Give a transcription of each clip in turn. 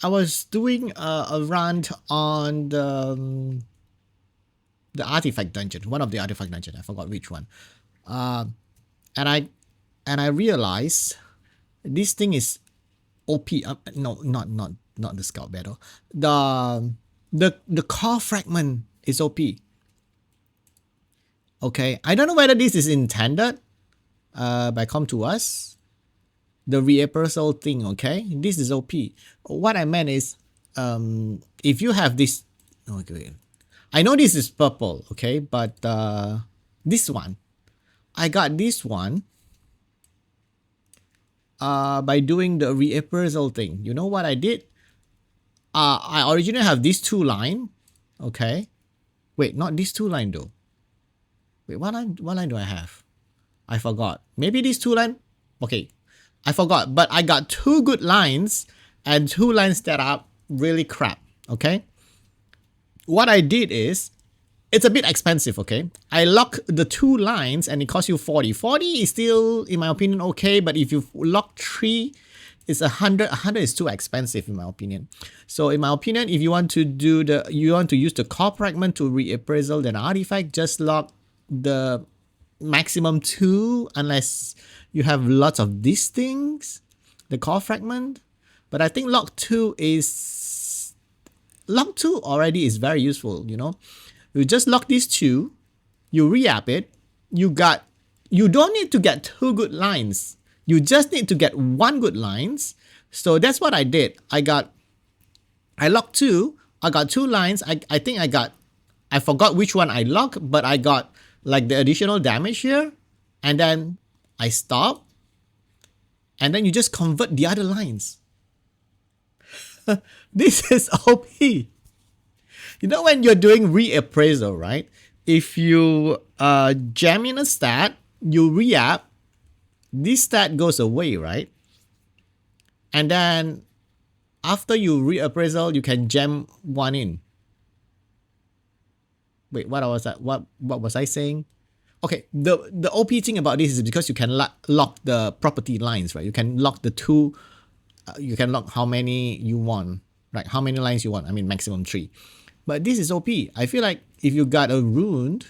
I was doing a run on the artifact dungeon, one of the artifact dungeon. I forgot which one. And I realized this thing is OP. No, not the scout battle. The core fragment is OP. Okay, I don't know whether this is intended by Come to Us. The reappraisal thing, okay? This is OP. What I meant is, if you have this, okay, I know this is purple, okay, but this one, I got this one by doing the reappraisal thing. You know what I did? I originally have these two line, okay? Wait, not these two line though. Wait, what line do I have? I forgot. Maybe these two line. Okay, I forgot. But I got two good lines and two lines that are really crap. Okay. What I did is, it's a bit expensive. Okay, I lock the two lines and it costs you 40. 40 is still, in my opinion, okay. But if you lock three, it's 100. 100 is too expensive in my opinion. So in my opinion, if you want to use the core fragment to reappraisal an artifact, just lock the maximum 2 unless you have lots of these things, the core fragment. But I think lock 2 already is very useful. You know, you just lock these two, you re-app it, you don't need to get two good lines, you just need to get one good lines. So that's what I did. I locked two, I got two lines. I think I forgot which one I locked, but I got like the additional damage here, and then I stop, and then you just convert the other lines. This is OP. You know, when you're doing reappraisal, right? If you jam in a stat, you re-app, this stat goes away, right? And then after you reappraisal, you can jam one in. Wait, what was that? What was I saying? Okay, the OP thing about this is because you can lock the property lines, right? You can lock the two, you can lock how many you want, right? How many lines you want, I mean maximum 3. But this is OP. I feel like if you got a rune,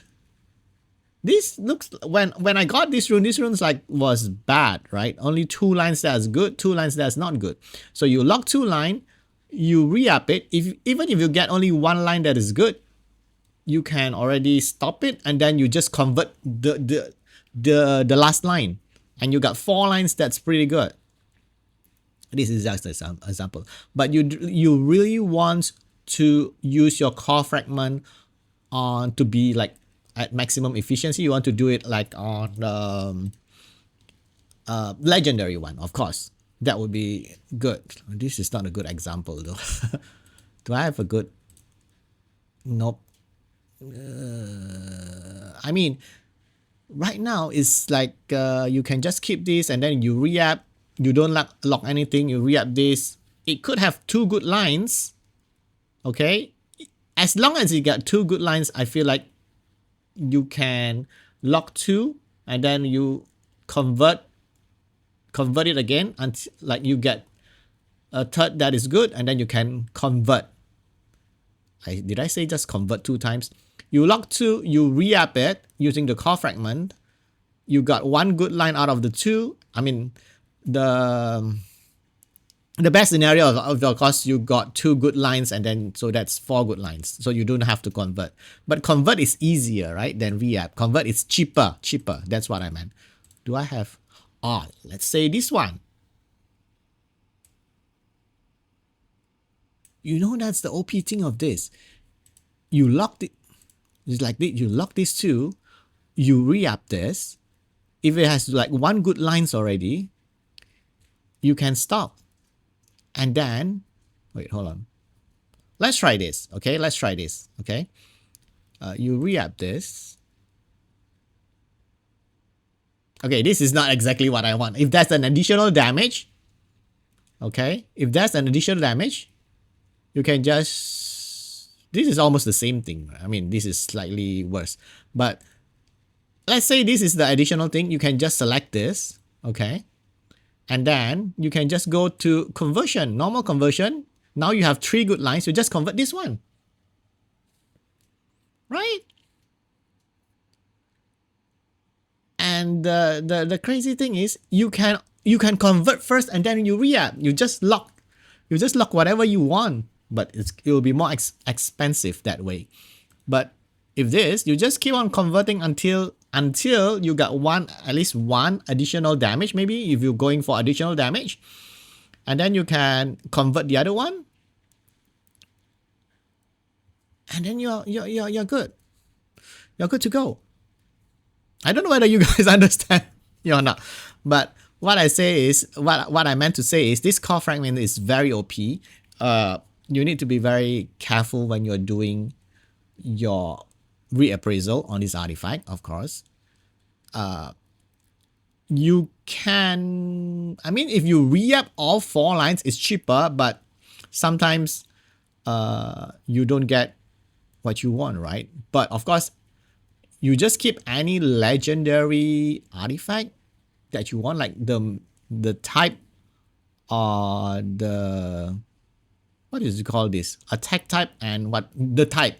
this looks, when I got this rune's like was bad, right? Only 2 lines that's good, 2 lines that's not good. So you lock 2 line, you re-up it. Even if you get only 1 line that is good, you can already stop it, and then you just convert the last line, and you got 4 lines that's pretty good. This is just an example, but you really want to use your core fragment on to be like at maximum efficiency. You want to do it like on the legendary one, of course. That would be good. This is not a good example though. Do I have a good? Nope. I mean, right now it's like you can just keep this and then you re-app. You don't lock anything. You re-app this. It could have 2 good lines. Okay, as long as you get 2 good lines, I feel like you can lock 2 and then you convert it again until like you get a third that is good, and then you can convert. Did I say just convert 2 times? You lock 2, you re-app it using the core fragment. You got 1 good line out of the 2. I mean, the best scenario of course you got 2 good lines, and then so that's 4 good lines. So you don't have to convert. But convert is easier, right, than re-app. Convert is cheaper. That's what I meant. Do I have? Oh, let's say this one. You know, that's the OP thing of this. You locked it. It's like this. You lock these 2. You re-app this. If it has like 1 good lines already, you can stop. And then, wait, hold on. Let's try this, okay? Let's try this, okay? You re-app this. Okay, this is not exactly what I want. If that's an additional damage, okay? If that's an additional damage, you can just... This is almost the same thing. I mean, this is slightly worse. But let's say this is the additional thing. You can just select this, okay? And then you can just go to conversion, normal conversion. Now you have 3 good lines, you just convert this one. Right? And the crazy thing is you can convert first and then you re-app. You just lock whatever you want, but it will be more expensive that way. But if this, you just keep on converting until you got at least one additional damage, maybe if you're going for additional damage, and then you can convert the other one, and then you're good. You're good to go. I don't know whether you guys understand or not, but what I say is what I meant to say is this core fragment is very OP. You need to be very careful when you're doing your reappraisal on this artifact, of course. You can, I mean, if you re-up all 4 lines, it's cheaper, but sometimes you don't get what you want, right? But of course, you just keep any legendary artifact that you want, like the type or the, what is it called, this attack type, and what the type,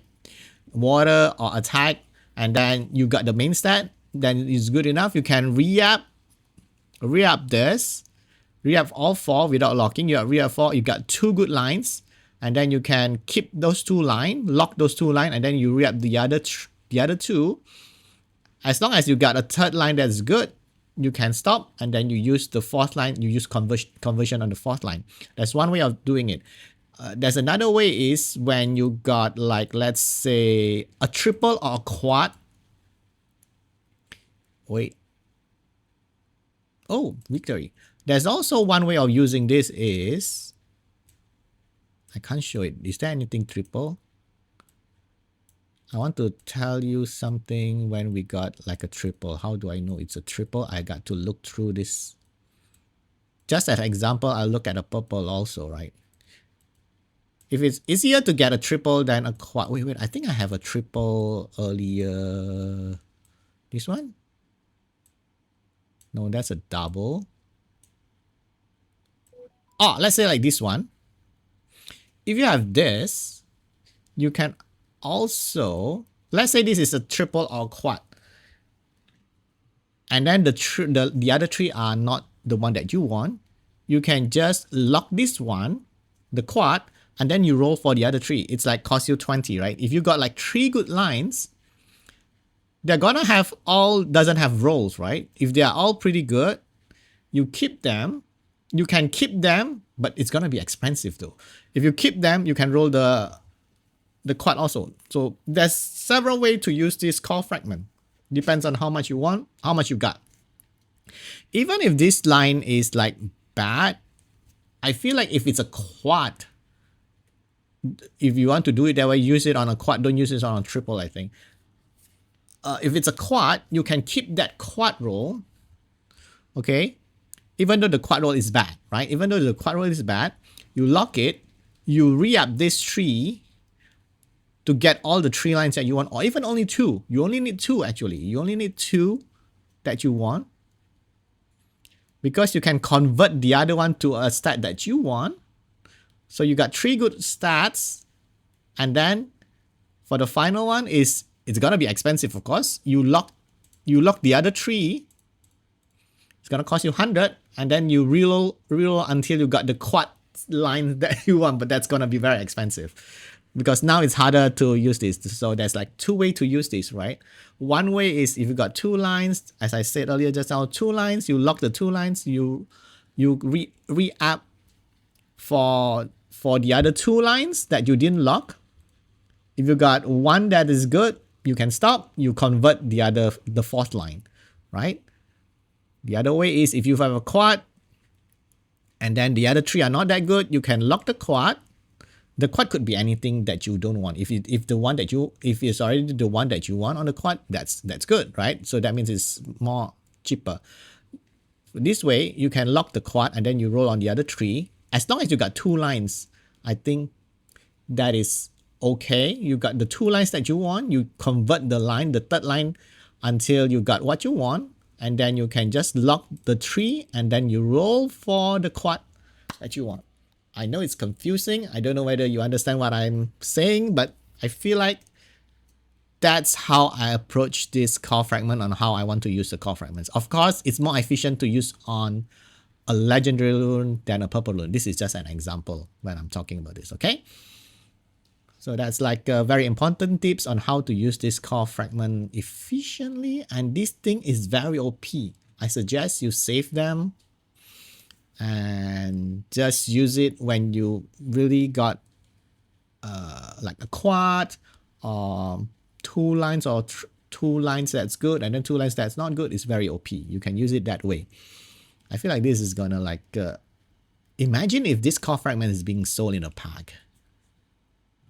water or attack, and then you got the main stat, then it's good enough. You can re-up this, re-up all 4 without locking. You have re-up 4, you got 2 good lines, and then you can keep those 2 lines, lock those 2 lines, and then you re-up the other 2. As long as you got a 3rd line that's good, you can stop, and then you use the 4th line, you use conversion on the 4th line. That's one way of doing it. There's another way is when you got, like, let's say a triple or a quad. Wait. Oh, victory. There's also one way of using this is, I can't show it. Is there anything triple? I want to tell you something when we got like a triple. How do I know it's a triple? I got to look through this. Just as an example, I'll look at a purple also, right? If it's easier to get a triple than a quad. Wait, I think I have a triple earlier. This one? No, that's a double. Oh, let's say like this one. If you have this, you can also, let's say this is a triple or quad, and then the other 3 are not the one that you want. You can just lock this one, the quad, and then you roll for the other 3. It's like cost you 20, right? If you got like 3 good lines, they're gonna have all, doesn't have rolls, right? If they are all pretty good, you keep them. You can keep them, but it's gonna be expensive though. If you keep them, you can roll the quad also. So there's several ways to use this core fragment. Depends on how much you want, how much you got. Even if this line is like bad, I feel like if it's a quad, if you want to do it that way, use it on a quad, don't use it on a triple, I think. If it's a quad, you can keep that quad roll, okay? Even though the quad roll is bad, right? Even though the quad roll is bad, you lock it, you re-up this 3 to get all the 3 lines that you want, or even only 2. You only need 2 actually. You only need 2 that you want, because you can convert the other one to a stat that you want. So you got 3 good stats, and then for the final one is, it's gonna be expensive, of course. You lock the other 3. It's gonna cost you 100, and then you reroll until you got the quad line that you want, but that's gonna be very expensive. Because now it's harder to use this. So there's like 2 ways to use this, right? One way is if you got 2 lines, as I said earlier just now, 2 lines, you lock the 2 lines, you re-up for the other 2 lines that you didn't lock. If you got one that is good, you can stop, you convert the 4th line, right? The other way is if you have a quad and then the other 3 are not that good, you can lock the quad. The quad could be anything that you don't want. If it's already the one that you want on the quad, that's good, right? So that means it's more cheaper. This way, you can lock the quad and then you roll on the other 3. As long as you got 2 lines, I think that is okay. You got the 2 lines that you want. You convert the 3rd line until you got what you want, and then you can just lock the 3 and then you roll for the quad that you want. I know it's confusing. I don't know whether you understand what I'm saying, but I feel like that's how I approach this core fragment on how I want to use the core fragments. Of course, it's more efficient to use on a legendary rune than a purple rune. This is just an example when I'm talking about this, okay? So that's like very important tips on how to use this core fragment efficiently. And this thing is very OP. I suggest you save them and just use it when you really got like a quad or two lines or two lines that's good and then two lines that's not good. Is very OP. You can use it that way. I feel like this is gonna like imagine if this core fragment is being sold in a pack.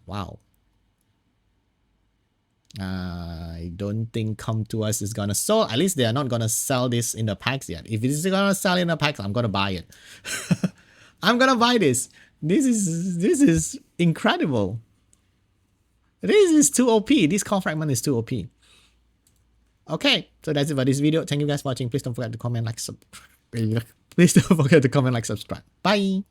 Wow. I don't think Come To Us is gonna sell. At least they are not gonna sell this in the packs yet. If it is gonna sell in the packs, I'm gonna buy it. I'm gonna buy this. This is incredible. This is too OP. This core fragment is too OP. Okay, so that's it for this video. Thank you guys for watching. Please don't forget to comment, like, please don't forget to comment, like, subscribe. Bye.